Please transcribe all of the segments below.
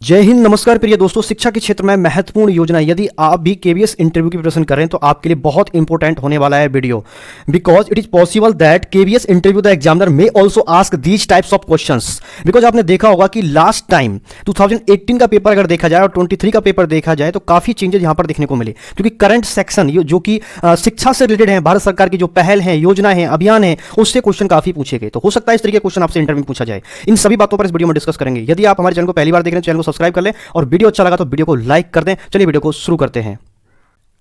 जय हिंद, नमस्कार प्रिय दोस्तों। शिक्षा के क्षेत्र में महत्वपूर्ण योजना, यदि आप भी केवीएस इंटरव्यू की प्रिपरेशन कर रहे हैं तो आपके लिए बहुत इंपॉर्टेंट होने वाला है video, because it is possible that KVS interview the examiner may also ask these types of questions. Because आपने देखा होगा कि लास्ट टाइम 2018 का पेपर अगर देखा जाए और 23 का पेपर देखा जाए तो काफी चेंजेस यहां पर देखने को मिले, क्योंकि करंट सेक्शन जो कि शिक्षा से रिलेटेड है, भारत सरकार की जो पहल है, योजना है, अभियान है, उससे क्वेश्चन काफी पूछे गए। तो हो सकता है इस तरीके के क्वेश्चन आपसे इंटरव्यू में पूछा जाए। इन सभी बातों पर इस वीडियो में डिस्कस करेंगे। यदि आप हमारे चैनल को पहली बार देख रहे हैं, चैनल को सब्सक्राइब कर लें और वीडियो अच्छा लगा तो वीडियो को लाइक कर दें। चलिए वीडियो को शुरू करते हैं।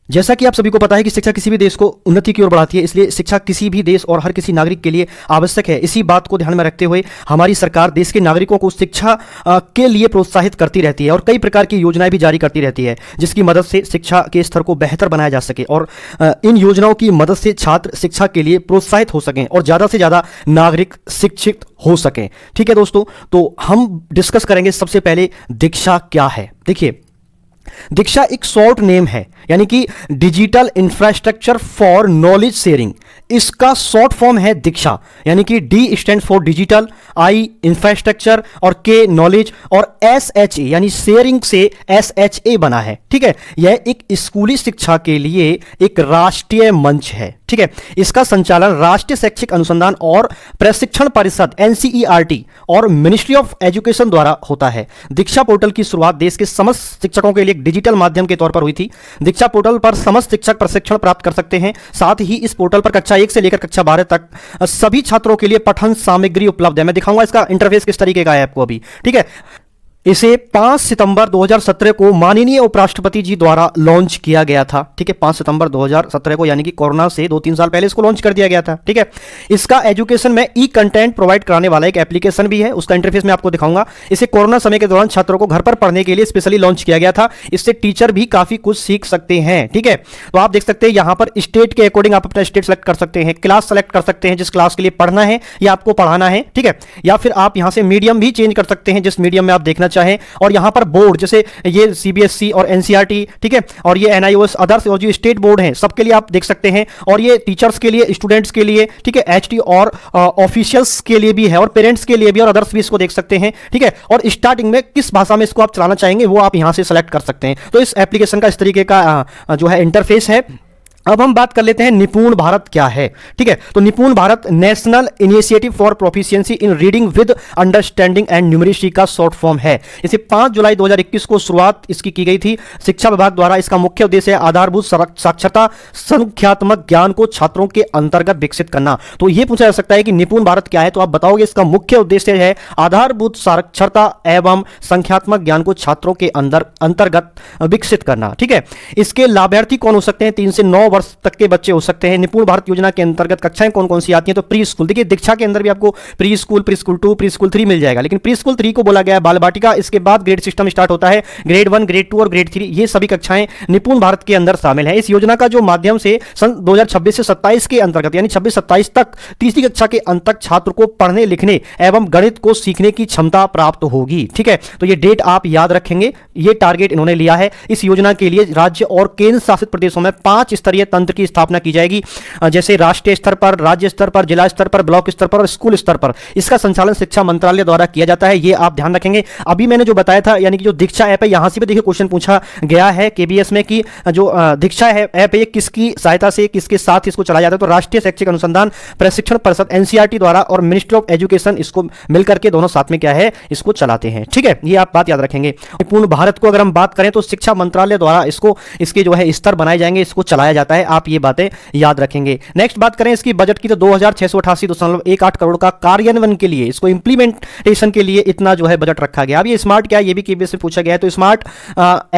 जैसा कि आप सभी को पता है कि शिक्षा किसी भी देश को उन्नति की ओर बढ़ाती है, इसलिए शिक्षा किसी भी देश और हर किसी नागरिक के लिए आवश्यक है। इसी बात को ध्यान में रखते हुए हमारी सरकार देश के नागरिकों को शिक्षा के लिए प्रोत्साहित करती रहती है और कई प्रकार की योजनाएं भी जारी करती रहती है, जिसकी मदद से शिक्षा के स्तर को बेहतर बनाया जा सके और इन योजनाओं की मदद से छात्र शिक्षा के लिए प्रोत्साहित हो सकें और ज़्यादा से ज़्यादा नागरिक शिक्षित हो सकें। ठीक है दोस्तों, तो हम डिस्कस करेंगे सबसे पहले दीक्षा क्या है। देखिए, दीक्षा एक शॉर्ट नेम है, यानी कि digital infrastructure for knowledge sharing. इसका शॉर्ट फॉर्म है दीक्षा, यानी कि D stand for digital, I infrastructure और के नॉलेज और SHA यानी शेयरिंग से SHA बना है। ठीक है, यह एक स्कूली शिक्षा के लिए एक राष्ट्रीय मंच है। ठीक है, इसका संचालन राष्ट्रीय शैक्षिक अनुसंधान और प्रशिक्षण परिषद NCERT और मिनिस्ट्री ऑफ एजुकेशन द्वारा होता है। दीक्षा पोर्टल की शुरुआत देश के समस्त शिक्षकों के लिए एक डिजिटल माध्यम के तौर पर हुई थी। दीक्षा पोर्टल पर समस्त शिक्षक प्रशिक्षण प्राप्त कर सकते हैं। साथ ही इस पोर्टल पर कक्षा 1 से लेकर कक्षा 12 तक सभी छात्रों के लिए पठन सामग्री उपलब्ध है। मैं दिखाऊंगा इसका इंटरफेस किस तरीके का है आपको अभी। ठीक है, इसे 5 सितंबर 2017 को माननीय उपराष्ट्रपति जी द्वारा लॉन्च किया गया था। ठीक है, 5 सितंबर 2017 को, यानी कि कोरोना से 2-3 साल पहले इसको लॉन्च कर दिया गया था। ठीक है, इसका एजुकेशन में ई कंटेंट प्रोवाइड कराने वाला एक एप्लीकेशन भी है, उसका इंटरफेस मैं आपको दिखाऊंगा। इसे कोरोना समय के दौरान छात्रों को घर पर पढ़ने के लिए स्पेशली लॉन्च किया गया था। इससे टीचर भी काफी कुछ सीख सकते हैं। ठीक है, तो आप देख सकते हैं यहां पर स्टेट के अकॉर्डिंग आप अपना स्टेट सेलेक्ट कर सकते हैं, क्लास सेलेक्ट कर सकते हैं जिस क्लास के लिए पढ़ना है या आपको पढ़ाना है। ठीक है, या फिर आप यहां से मीडियम भी चेंज कर सकते हैं, जिस मीडियम में आप देखना चाहें। और यहां पर बोर्ड, जैसे ये CBSE और NCERT, ठीक है, और ये NIOS अदर्स और जो स्टेट बोर्ड हैं, सबके लिए आप देख सकते हैं। और ये टीचर्स के लिए, स्टूडेंट्स के लिए, ठीक है, HT और ऑफिशियल्स के लिए भी है और पेरेंट्स के लिए भी और अदर्स भी इसको देख सकते हैं। ठीक है, और स्टार्टिंग में किस भाषा में इसको आप चलाना चाहेंगे वो आप यहां से सेलेक्ट कर सकते हैं। तो इस एप्लीकेशन का इस तरीके का जो है इंटरफेस है। अब हम बात कर लेते हैं निपुण भारत क्या है। ठीक है, तो निपुण Bharat national initiative for proficiency in reading with understanding and numeracy का शॉर्ट फॉर्म है। इसे 5 जुलाई 2021 को शुरुआत इसकी की गई थी शिक्षा विभाग द्वारा। इसका मुख्य उद्देश्य है आधारभूत साक्षरता संख्यात्मक ज्ञान को छात्रों के अंतर्गत विकसित करना। तो यह पूछा जा सकता है कि निपुण भारत क्या है, तो आप बताओगे इसका मुख्य उद्देश्य है आधारभूत साक्षरता एवं संख्यात्मक ज्ञान को छात्रों के अंतर्गत विकसित करना। ठीक है, इसके लाभार्थी कौन हो सकते हैं? 3 से 9 वर्ष तक के बच्चे हो सकते हैं। निपुण भारत योजना के अंतर्गत कक्षाएं कौन कौन सी आती हैं? तो प्री स्कूल, देखिए दीक्षा के अंदर भी आपको प्री स्कूल 2, प्री स्कूल 3 मिल जाएगा, लेकिन प्री स्कूल 3 को बोला गया है बाल बाटिका। इसके बाद ग्रेड सिस्टम स्टार्ट होता है, ग्रेड 1, ग्रेड 2 और ग्रेड 3। ये सभी कक्षाएं निपुण भारत के अंदर शामिल है। इस योजना का जो माध्यम से सन 2026 से 27 के अंतर्गत, यानी 26-27 तक तीसरी कक्षा के अंत तक छात्र को पढ़ने लिखने एवं गणित को सीखने की क्षमता प्राप्त होगी। ठीक है, तो ये डेट आप याद रखेंगे, ये टारगेट इन्होंने लिया है। इस योजना के लिए राज्य और केंद्र शासित प्रदेशों में 5 स्तरीय तंत्र की स्थापना की जाएगी, जैसे राष्ट्रीय स्तर पर, राज्य स्तर पर, जिला स्तर पर, ब्लॉक स्तर पर और स्कूल स्तर पर। इसका संचालन शिक्षा मंत्रालय द्वारा किया जाता है, ये आप ध्यान रखेंगे। अभी मैंने जो बताया था, यानी कि जो दीक्षा ऐप है, यहां से भी देखिए क्वेश्चन पूछा गया है KBS में कि जो दीक्षा ऐप है किसकी सहायता से, किसके साथ इसको चलाया जाता है? तो राष्ट्रीय शैक्षिक अनुसंधान प्रशिक्षण परिषद NCERT द्वारा और मिनिस्ट्री ऑफ एजुकेशन इसको मिलकर के दोनों साथ में क्या है, इसको चलाते हैं। ठीक है, ये आप बात याद रखेंगे। निपुण भारत को अगर हम बात करें तो शिक्षा मंत्रालय द्वारा इसके जो है स्तर बनाए जाएंगे, इसको चलाया जाता है, आप ये बातें याद रखेंगे। नेक्स्ट बात करें इसकी बजट की, तो 2688.18 करोड़ का कार्यान्वयन के लिए, इसको इंप्लीमेंटेशन के लिए इतना जो है बजट रखा गया। अब ये स्मार्ट क्या है, ये भी KBS से पूछा गया है। तो smart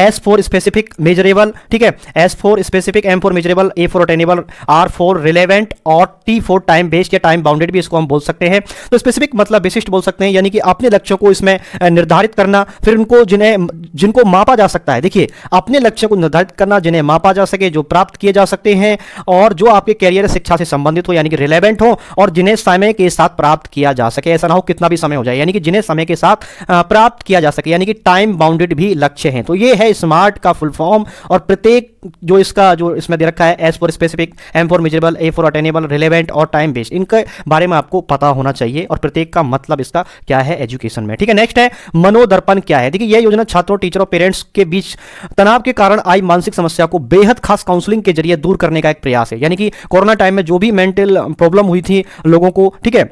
S for specific measurable, ठीक है, S for specific, M for measurable, A for attainable, R for relevant और T फॉर टाइम बेस्ड या टाइम बाउंडेड भी इसको हम बोल सकते हैं। तो स्पेसिफिक मतलब विशिष्ट बोल सकते हैं, यानी कि अपने लक्ष्यों को इसमें निर्धारित करना, फिर उनको जिनको मापा जा सकता है। देखिए, अपने लक्ष्य को निर्धारित करना, जिन्हें मापा जा सके, जो प्राप्त किए जा जा सकते हैं और जो आपके कैरियर शिक्षा से संबंधित हो यानी कि रिलेवेंट हो और जिन्हें समय के साथ प्राप्त किया जा सके। ऐसा ना हो कितना भी समय हो जाए, यानी कि जिन्हें समय के साथ प्राप्त किया जा सके, यानी कि टाइम बाउंडेड भी लक्ष्य हैं। तो ये है स्मार्ट का फुल फॉर्म और प्रत्येक जो इसमें दे रखा है S for specific, M for measurable, A for attainable, relevant और टाइम बेस्ड, इनके बारे में आपको पता होना चाहिए और प्रत्येक का मतलब इसका क्या है एजुकेशन में। ठीक है, नेक्स्ट है मनोदर्पण क्या है। देखिए यह योजना छात्रों, टीचर और पेरेंट्स के बीच तनाव के कारण आई मानसिक समस्या को बेहद खास काउंसलिंग के जरिए दूर करने का एक प्रयास है। यानी कि कोरोना टाइम में जो भी मेंटल प्रॉब्लम हुई थी लोगों को, ठीक है,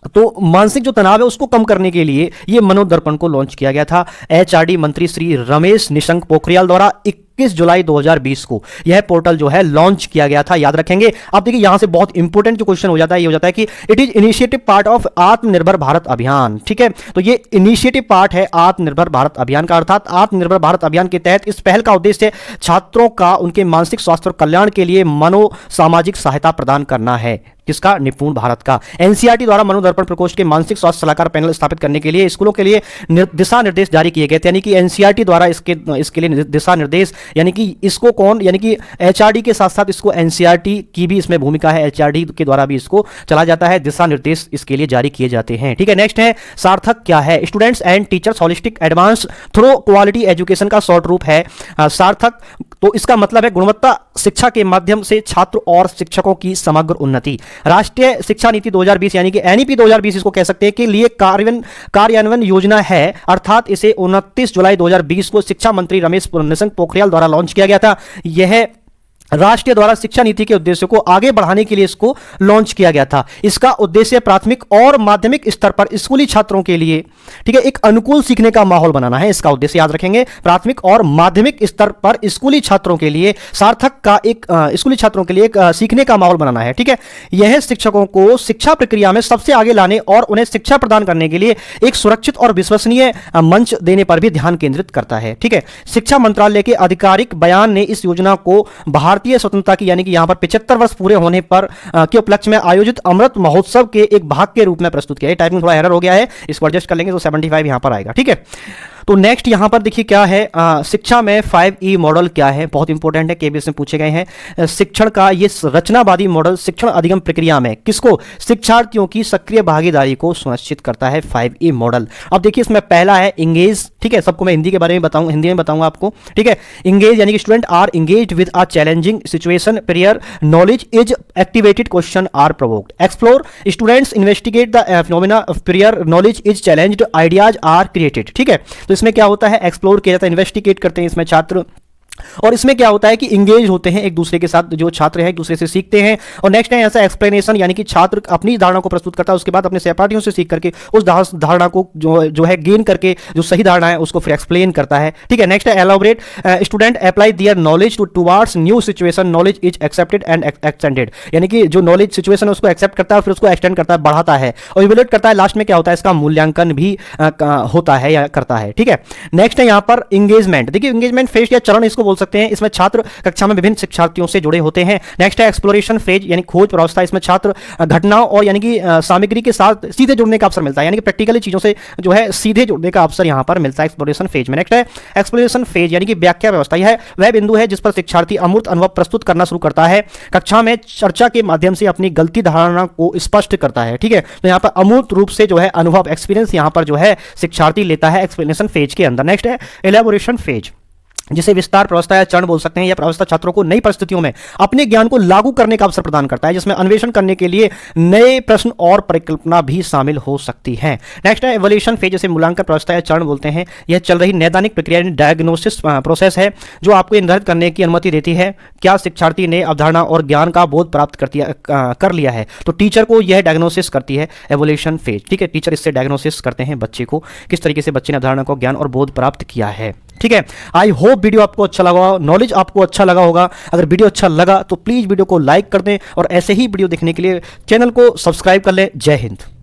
तो मानसिक जो तनाव है उसको कम करने के लिए ये मनोदर्पण को लॉन्च किया गया था। एचआरडी मंत्री श्री रमेश निशंक पोखरियाल द्वारा 21 जुलाई 2020 को यह पोर्टल जो है लॉन्च किया गया था, याद रखेंगे। अब देखिए यहां से बहुत इंपॉर्टेंट जो क्वेश्चन हो जाता है, ये हो जाता है कि it is initiative part of आत्मनिर्भर भारत अभियान। ठीक है, तो ये इनिशिएटिव पार्ट है आत्मनिर्भर भारत अभियान का, अर्थात आत्मनिर्भर भारत अभियान के तहत इस पहल का उद्देश्य छात्रों का उनके मानसिक स्वास्थ्य और कल्याण के लिए मनोसामाजिक सहायता प्रदान करना है। किसका? निपुण भारत का। एनसीईआरटी द्वारा मनोदर्पण प्रकोष्ठ के मानसिक स्वास्थ्य सलाहकार पैनल स्थापित करने के लिए स्कूलों के लिए दिशा निर्देश जारी किए गए थे। यानी कि एनसीईआरटी द्वारा इसके लिए दिशा निर्देश, यानी कि इसको कौन, यानी कि एचआरडी के साथ साथ इसको एनसीईआरटी की भी इसमें भूमिका है, एचआरडी के द्वारा भी इसको चला जाता है, दिशा निर्देश इसके लिए जारी किए जाते हैं। ठीक है, नेक्स्ट है सार्थक क्या है। Students and teachers holistic advance through quality education का शॉर्ट रूप है सार्थक। तो इसका मतलब है गुणवत्ता शिक्षा के माध्यम से छात्र और शिक्षकों की समग्र उन्नति। राष्ट्रीय शिक्षा नीति 2020 यानी कि एनईपी 2020 इसको कह सकते हैं कि लिए कार्यान्वयन योजना है, अर्थात इसे 29 जुलाई 2020 को शिक्षा मंत्री रमेश निशंक पोखरियाल द्वारा लॉन्च किया गया था। यह राष्ट्रीय द्वारा शिक्षा नीति के उद्देश्य को आगे बढ़ाने के लिए इसको लॉन्च किया गया था। इसका उद्देश्य प्राथमिक और माध्यमिक स्तर पर स्कूली छात्रों के लिए, ठीक है, एक अनुकूल सीखने का माहौल बनाना है। इसका उद्देश्य याद रखेंगे, प्राथमिक और माध्यमिक स्तर पर स्कूली छात्रों के लिए सार्थक का एक स्कूली छात्रों के लिए एक सीखने का माहौल बनाना है। ठीक है, यह शिक्षकों को शिक्षा प्रक्रिया में सबसे आगे लाने और उन्हें शिक्षा प्रदान करने के लिए एक सुरक्षित और विश्वसनीय मंच देने पर भी ध्यान केंद्रित करता है। ठीक है, शिक्षा मंत्रालय के आधिकारिक बयान ने इस योजना को भारतीय स्वतंत्रता की, यानी कि यहां पर 75 वर्ष पूरे होने पर के उपलक्ष्य में आयोजित अमृत महोत्सव के एक भाग के रूप में प्रस्तुत किया है। टाइपिंग थोड़ा एरर हो गया है, इसको एडजस्ट कर लेंगे तो 75 यहां पर आएगा। ठीक है, तो नेक्स्ट यहां पर देखिए क्या है, शिक्षा में 5E मॉडल क्या है, बहुत इंपॉर्टेंट है, केबीएस में पूछे गए हैं। शिक्षण का ये रचनावादी मॉडल शिक्षण अधिगम प्रक्रिया में किसको? शिक्षार्थियों की सक्रिय भागीदारी को सुनिश्चित करता है 5E मॉडल। अब देखिए इसमें पहला है इंगेज। ठीक है, सबको मैं हिंदी के बारे में बताऊंगा, हिंदी में बताऊंगा आपको। ठीक है, इंगेज यानी कि student are engaged with a challenging situation, prior knowledge is activated, question are provoked. Explore, students investigate the phenomena of prior knowledge is challenged, ideas are created. ठीक है, तो इसमें क्या होता है, एक्सप्लोर किया जाता है, इन्वेस्टिगेट करते हैं इसमें छात्र, और इसमें क्या होता है कि इंगेज होते हैं एक दूसरे के साथ, जो छात्र हैं एक दूसरे से सीखते हैं। और नेक्स्ट है ऐसा एक्सप्लेनेशन, यानी कि छात्र अपनी धारणा को प्रस्तुत करता है, उसके बाद अपने सहपाठियों से सीख करके उस धारणा को जो है गेन करके जो सही धारणा है उसको फिर एक्सप्लेन करता है। ठीक है, नेक्स्ट है elaborate, student apply their knowledge towards new situation, knowledge is accepted and extended, यानी कि जो नॉलेज सिचुएशन है उसको एक्सेप्ट करता है फिर उसको एक्सटेंड करता है, बढ़ाता है और इवैल्यूएट करता है। लास्ट में क्या होता है, इसका मूल्यांकन भी होता है या करता है। ठीक है, नेक्स्ट है यहाँ पर इंगेजमेंट। देखिए इंगेजमेंट फेज या चरण इसको बोल सकते हैं, इसमें छात्र कक्षा में विभिन्न शिक्षार्थियों से जुड़े होते हैं। नेक्स्ट है एक्सप्लोरेशन फेज यानी खोज प्रावस्था, इसमें छात्र घटनाओं और यानी कि सामग्री के साथ सीधे जुड़ने का अवसर मिलता है, यानी कि प्रैक्टिकली चीजों से जो है सीधे जुड़ने का अवसर यहां पर मिलता है एक्सप्लोरेशन फेज में। नेक्स्ट है एक्सप्लोरेशन फेज यानी कि व्याख्या व्यवस्था, यह वह बिंदु है जिस पर शिक्षार्थी अमूर्त अनुभव प्रस्तुत करना शुरू करता है, कक्षा में चर्चा के माध्यम से अपनी गलती धारणा को स्पष्ट करता है। ठीक है, तो यहां पर अमूर्त रूप से जो है अनुभव एक्सपीरियंस यहां पर जो है शिक्षार्थी लेता है एक्सप्लेनेशन फेज के अंदर। नेक्स्ट है एलैबोरेशन फेज, जिसे विस्तार प्रावस्था या चरण बोल सकते हैं। यह प्रावस्था छात्रों को नई परिस्थितियों में अपने ज्ञान को लागू करने का अवसर प्रदान करता है, जिसमें अन्वेषण करने के लिए नए प्रश्न और परिकल्पना भी शामिल हो सकती है। नेक्स्ट है इवोल्यूशन फेज, जिसे मूल्यांकन प्रावस्था या चरण बोलते हैं। यह चल रही नैदानिक प्रक्रिया डायग्नोसिस प्रोसेस है जो आपको निर्धारित करने की अनुमति देती है क्या शिक्षार्थी ने अवधारणा और ज्ञान का बोध प्राप्त कर लिया है। तो टीचर को यह डायग्नोसिस करती है इवोल्यूशन फेज। ठीक है, टीचर इससे डायग्नोसिस करते हैं बच्चे को, किस तरीके से बच्चे ने अवधारणा को ज्ञान और बोध प्राप्त किया है। ठीक है, आई होप वीडियो आपको अच्छा लगा, नॉलेज आपको अच्छा लगा होगा। अगर वीडियो अच्छा लगा तो प्लीज वीडियो को लाइक कर दें और ऐसे ही वीडियो देखने के लिए चैनल को सब्सक्राइब कर लें। जय हिंद।